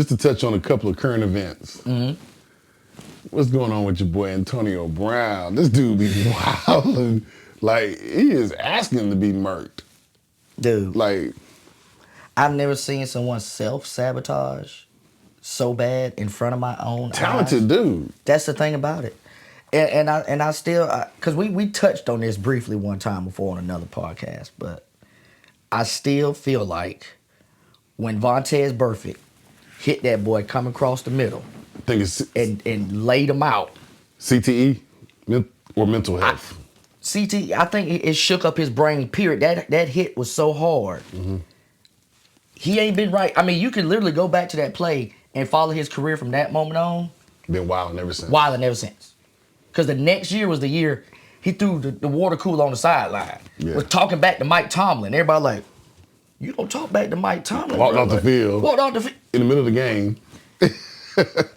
just to touch on a couple of current events. What's going on with your boy Antonio Brown? This dude be wilding. Like, he is asking to be murked. Dude. Like, I've never seen someone self-sabotage so bad in front of my own talented eyes. dude. That's the thing about it. And I still, because we touched on this briefly one time before on another podcast, but I still feel like when Vontaze Burfict hit that boy coming across the middle, I think it's and laid him out. CTE or mental health. I think it shook up his brain. Period. That hit was so hard. He ain't been right. I mean, you can literally go back to that play and follow his career from that moment on. Been wilding ever since. Wilding ever since. Because the next year was the year he threw the water cooler on the sideline. Yeah. Was talking back to Mike Tomlin. Everybody like, you don't talk back to Mike Tomlin. Walked off the field. Walked off the field. In the middle of the game.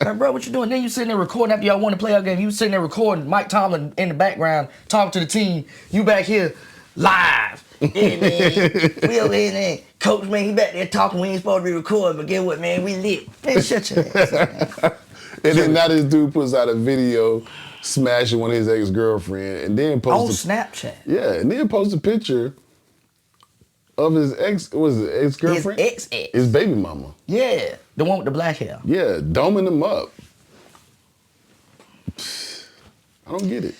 Like, bro, what you doing? Then you sitting there recording after y'all won the playoff game. You sitting there recording Mike Tomlin in the background, talking to the team. You back here live. Yeah, man. We over here, man. Coach, man, he back there talking. We ain't supposed to be recording, but guess what, man? We lit. Man, shut your ass up, man. And then now this dude puts out a video smashing one of his ex-girlfriend and then posts on Snapchat. Yeah, and then posts a picture of his ex-girlfriend? His ex. His baby mama. Yeah, the one with the black hair. Yeah, doming him up. I don't get it.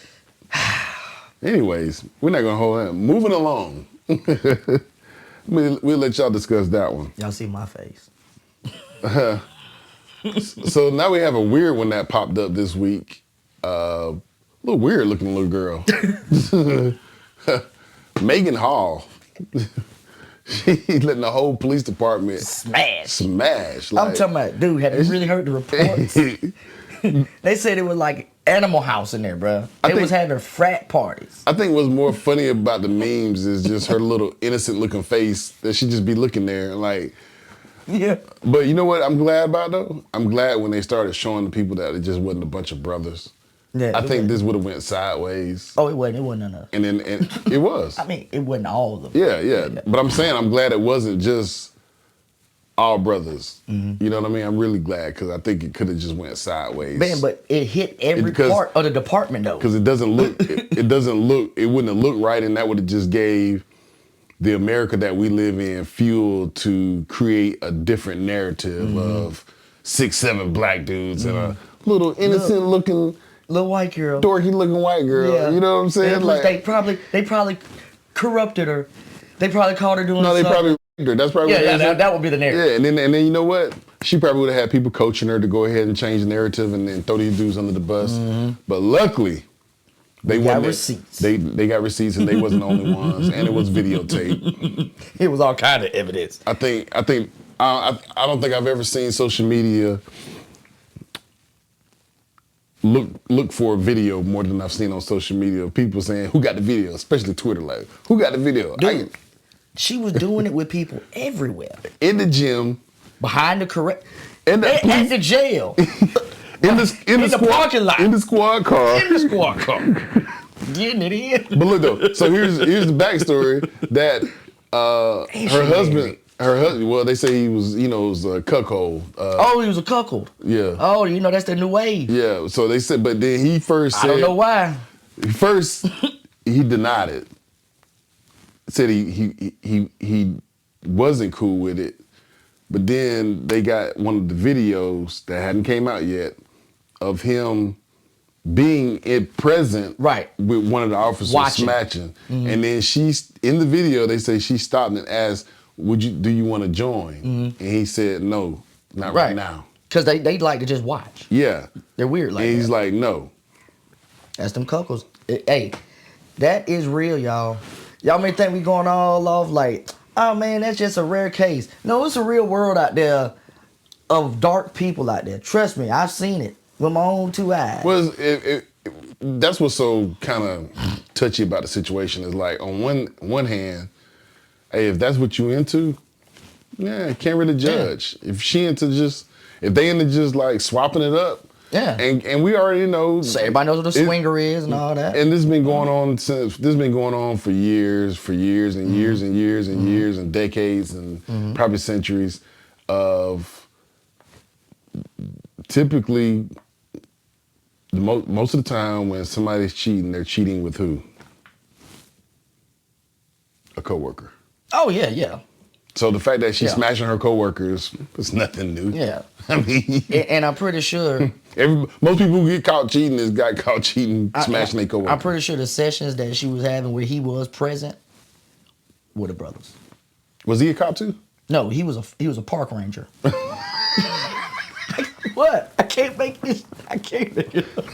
Anyways, we're not gonna hold him. Moving along. We'll let y'all discuss that one. Y'all see my face. So now we have a weird one that popped up this week. A little weird looking little girl. Meagan Hall. She letting the whole police department smash. Like, I'm talking about, dude, have you really heard the reports? They said it was like Animal House in there, bro. They was having frat parties. I think what's more funny about the memes is just her little innocent looking face that she just be looking there like. Yeah. But you know what I'm glad about though? I'm glad when they started showing the people that it just wasn't a bunch of brothers. Yeah, I think this would have went sideways. Oh, it wasn't enough. And it was. I mean, it wasn't all of them. Yeah. But I'm saying I'm glad it wasn't just all brothers. You know what I mean? I'm really glad because I think it could have just went sideways. Man, but it hit every part of the department though. Because it doesn't look, it wouldn't have looked right, and that would have just gave the America that we live in fuel to create a different narrative of 6-7 black dudes and a little innocent looking little white girl, dorky looking white girl. Yeah. You know what I'm saying? And like, they probably corrupted her. They probably caught her doing something. No, they probably raped her. That's probably that would be the narrative. Yeah, and then you know what? She probably would have had people coaching her to go ahead and change the narrative and then throw these dudes under the bus. But luckily, they got receipts. They got receipts and they wasn't the only ones, and it was videotape. It was all kind of evidence. I don't think I've ever seen social media look for a video more than I've seen on social media of people saying, who got the video? Especially Twitter, like, who got the video? Dude, she was doing it with people everywhere. In the gym. Behind the at the jail. in the parking lot. In the squad car. In the squad car. Getting it in. But look though, so here's the backstory that her husband, well, they say he was, was a cuckold. He was a cuckold. Yeah. Oh, that's the new wave. Yeah. So they said, but then he first said, I don't know why. First, he denied it. Said he wasn't cool with it. But then they got one of the videos that hadn't came out yet of him being present with one of the officers smashing. And then in the video, they say she stopped and asked, do you want to join? And he said, no, not right now. Because they like to just watch. Yeah. They're weird like that. And he's like, no. That's them cuckolds. Hey, that is real, y'all. Y'all may think we going all off like, oh man, that's just a rare case. No, it's a real world out there of dark people out there. Trust me, I've seen it with my own two eyes. Well, that's what's so kind of touchy about the situation is like, on one hand, hey, if that's what you into, can't really judge. Yeah. If they into just like swapping it up, and we already know. So everybody knows what a swinger is and all that. And this has been going on for years and years and years and years and decades and probably centuries of typically, most of the time when somebody's cheating, they're cheating with who? A coworker. Oh, yeah. So the fact that she's smashing her coworkers is nothing new. Yeah. I mean, and I'm pretty sure most people who get caught cheating got caught cheating, smashing their coworkers. I'm pretty sure the sessions that she was having where he was present were the brothers. Was he a cop too? No, he was a park ranger. What? I can't make it up.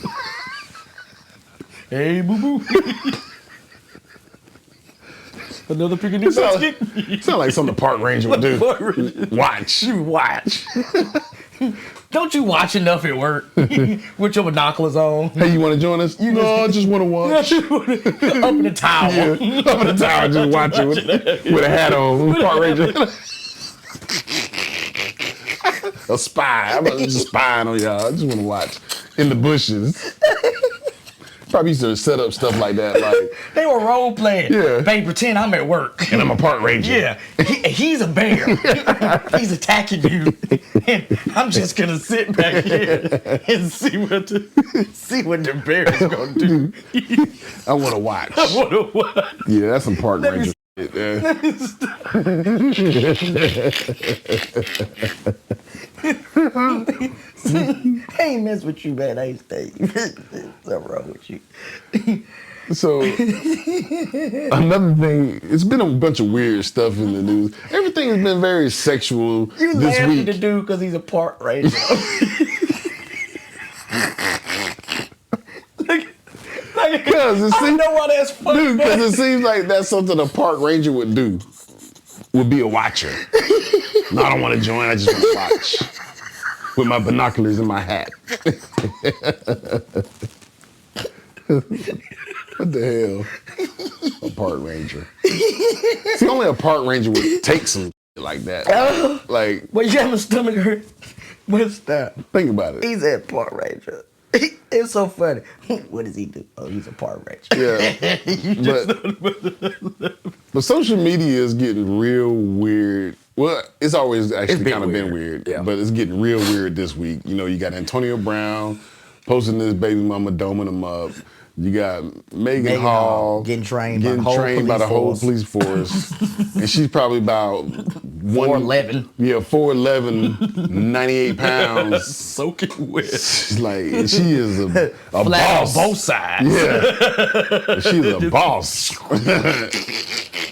Hey, boo boo. Another picnic basket. Sound like something the park ranger would do. Watch. Don't you watch enough at work with your binoculars on? Hey, you want to join us? No, I just want to watch. Up in the tower. Yeah, up in the tower, just watching with a hat on. Park ranger. A spy. I'm just spying on y'all. I just want to watch in the bushes. Probably used to set up stuff like that. Like they were role playing. Yeah. Babe, pretend I'm at work. And I'm a park ranger. Yeah. He's a bear. He's attacking you. And I'm just gonna sit back here and see what the bear is gonna do. I wanna watch. Yeah, that's some park ranger shit there. I ain't mess with you, man. I ain't stay. Something wrong with you. So, another thing, it's been a bunch of weird stuff in the news. Everything has been very sexual You this laughing week. at the dude because he's a park ranger. Because it seems, know why that's funny. because it seems like that's something a park ranger would do. Would be a watcher. No, I don't want to join. I just want to watch with my binoculars and my hat. What the hell? A park ranger. See, only a park ranger would take some like that. Like, Well, you have a stomach hurt. What's that? think about it. He's a park ranger. It's so funny. What does he do? Oh, he's a park ranger. Yeah. But social media is getting real weird. Well, it's always actually kind of been weird. Yeah. But it's getting real weird this week. You know, you got Antonio Brown posting this baby mama doming him up. You got Meagan Hall getting trained by the whole police force. And she's probably about 4'11". Yeah, 4'11", 98 pounds. Soaking wet. She's like, she is a Flat boss. on both sides. Yeah. She's a boss.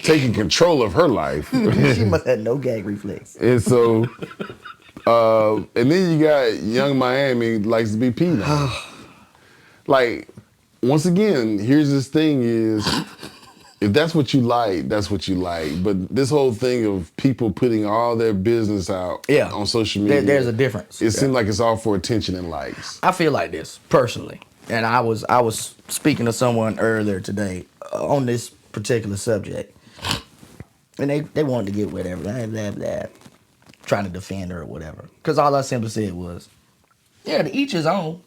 Taking control of her life. She must have no gag reflex. And so, and then you got young Miami likes to be peed on. Like, once again, here's this thing is, if that's what you like, that's what you like. But this whole thing of people putting all their business out on social media. There's a difference. It seems like it's all for attention and likes. I feel like this, personally. And I was speaking to someone earlier today on this particular subject. And they wanted to get whatever, blah, blah, blah, trying to defend her or whatever. Because all I simply said was, yeah, to each his own.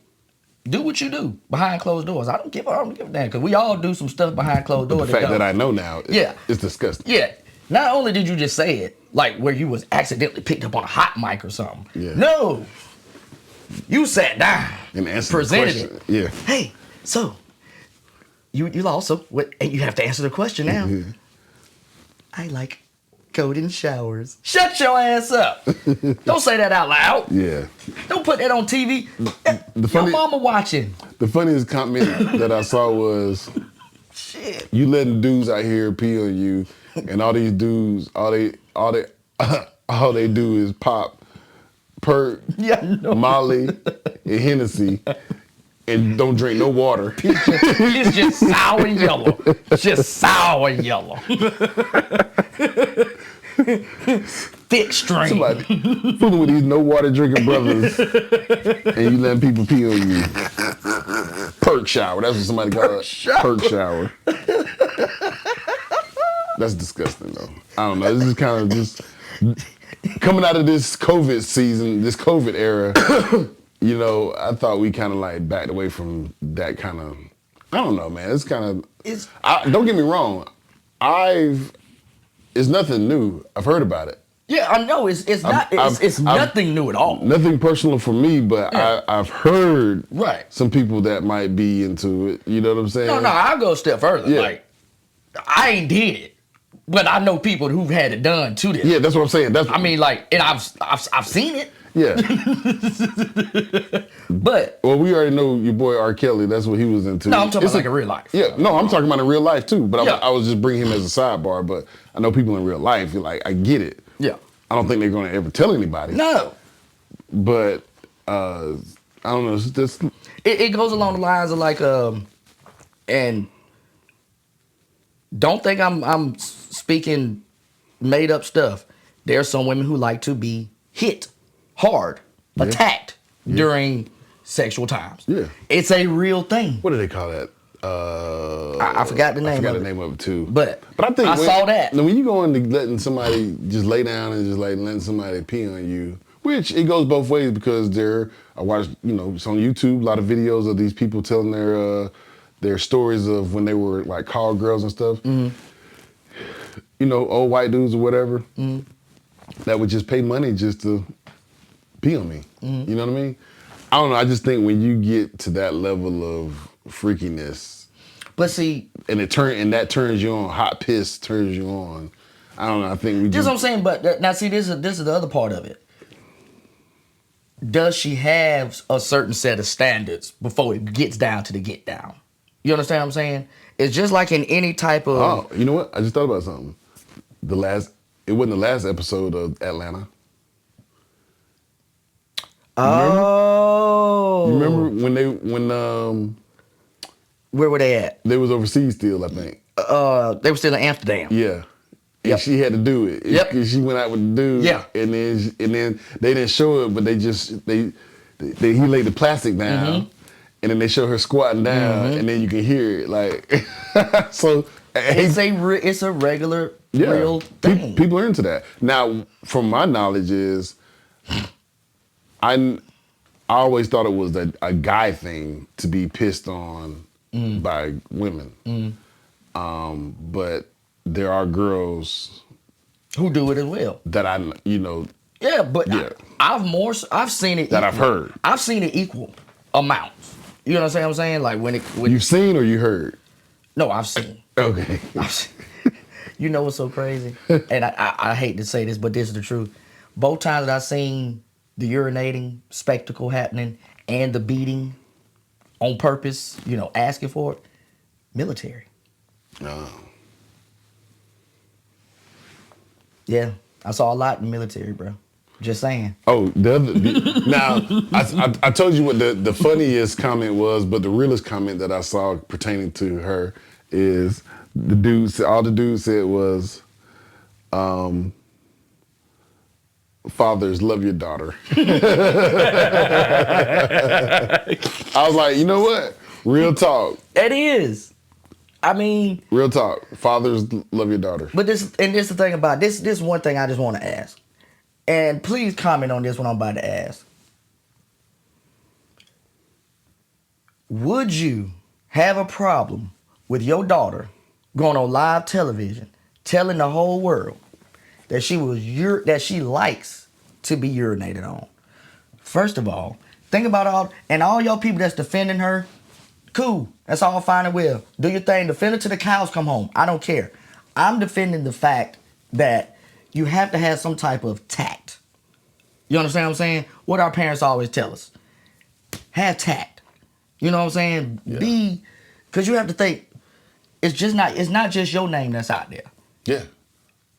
Do what you do behind closed doors. I don't give a damn, because we all do some stuff behind closed doors. The fact that I know now is disgusting. Yeah. Not only did you just say it, like where you was accidentally picked up on a hot mic or something. Yeah. No. You sat down And answered presented the question. it. Yeah. Hey, so you lost, and you have to answer the question now. Mm-hmm. I like golden showers. Shut your ass up. Don't say that out loud. Yeah. Don't put that on TV. Your mama watching. The funniest comment that I saw was, Shit. you letting dudes out here pee on you, and all these dudes, all they do is pop perk, Molly, and Hennessy, and don't drink no water. It's just sour and yellow. Just sour and yellow. Thick string. Somebody fooling with these no water drinking brothers, and you letting people pee on you. Perk shower. That's what somebody called it. Perk shower. That's disgusting, though. I don't know. This is kind of just coming out of this COVID season, this COVID era. You know, I thought we kind of like backed away from that kind of. I don't know, man. It's kind of. Don't get me wrong. It's nothing new. I've heard about it. Yeah, I know it's nothing new at all. Nothing personal for me, but I've heard some people that might be into it. You know what I'm saying? No, I'll go a step further. Yeah. Like, I ain't did it, but I know people who've had it done to this. Yeah, that's what I'm saying. I mean, like, and I've seen it. Yeah. But we already know your boy R. Kelly. That's what he was into. No, I'm talking about like in real life. Yeah, no, I'm talking about in real life too. But I was just bringing him as a sidebar. But I know people in real life. You're like, I get it. Yeah. I don't think they're going to ever tell anybody. No. But I don't know. It's just it goes along the lines of like and don't think I'm speaking made up stuff. There are some women who like to be hit hard, attacked during sexual times. Yeah. It's a real thing. What do they call that? I forgot the name. I forgot the name of it too. But I think I saw that. When you go into letting somebody just lay down and just like letting somebody pee on you, which it goes both ways because I watched, it's on YouTube, a lot of videos of these people telling their stories of when they were like call girls and stuff. Mm-hmm. Old white dudes or whatever that would just pay money just to pee on me. Mm-hmm. You know what I mean? I don't know. I just think when you get to that level of freakiness, but see, and that turns you on. Hot piss turns you on. I don't know. I think we just. This is what I'm saying. But now, see, this is the other part of it. Does she have a certain set of standards before it gets down to the get down? You understand what I'm saying? It's just like in any type of. Oh, you know what? I just thought about something. It wasn't the last episode of Atlanta. Oh. You remember when where were they at? They was overseas still, I think. They were still in Amsterdam. Yeah. And she had to do it. Yep. Because she went out with the dude. Yeah. And then they didn't show it, but he laid the plastic down. Mm-hmm. And then they show her squatting down, and then you can hear it. Like, so it's a regular, real thing. People are into that. Now, from my knowledge is, I always thought it was a guy thing to be pissed on by women. But there are girls who do it as well. That Yeah, but I've seen it. That I've heard. I've seen it equal amounts. You know what I'm saying? Like when you've seen or you heard? No, I've seen. Okay. You know what's so crazy? And I hate to say this, but this is the truth. Both times that I've seen the urinating spectacle happening and the beating on purpose, asking for it, military. Oh. Yeah, I saw a lot in the military, bro. Just saying. Oh, now I told you what the funniest comment was, but the realest comment that I saw pertaining to her is all the dude said was, fathers, love your daughter. I was like, you know what? Real talk. It is. I mean, real talk. Fathers, love your daughter. But this is the thing about this. This one thing I just want to ask, and please comment on this what I'm about to ask. Would you have a problem with your daughter going on live television, telling the whole world that she she likes to be urinated on? First of all, think about all y'all people that's defending her. Cool, that's all fine and well. Do your thing, defend it till the cows come home. I don't care. I'm defending the fact that you have to have some type of tact. You understand what I'm saying? What our parents always tell us. Have tact. You know what I'm saying? Yeah. Because you have to think, it's not just your name that's out there. Yeah.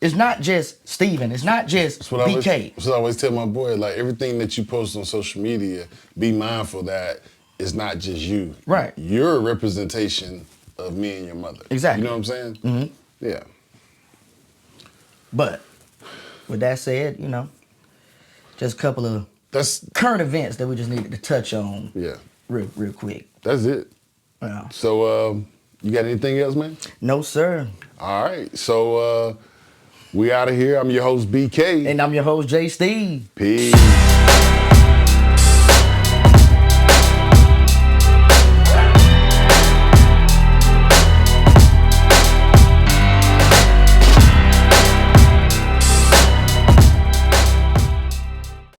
It's not just Steven. It's not just BK. That's what I always tell my boy, like everything that you post on social media, be mindful that it's not just you. Right. You're a representation of me and your mother. Exactly. You know what I'm saying? Mm-hmm. Yeah. But with that said, just a couple of current events that we just needed to touch on. Yeah. Real quick. That's it. Yeah. So you got anything else, man? No, sir. All right. So we out of here. I'm your host, BK. And I'm your host, J. Steve. Peace.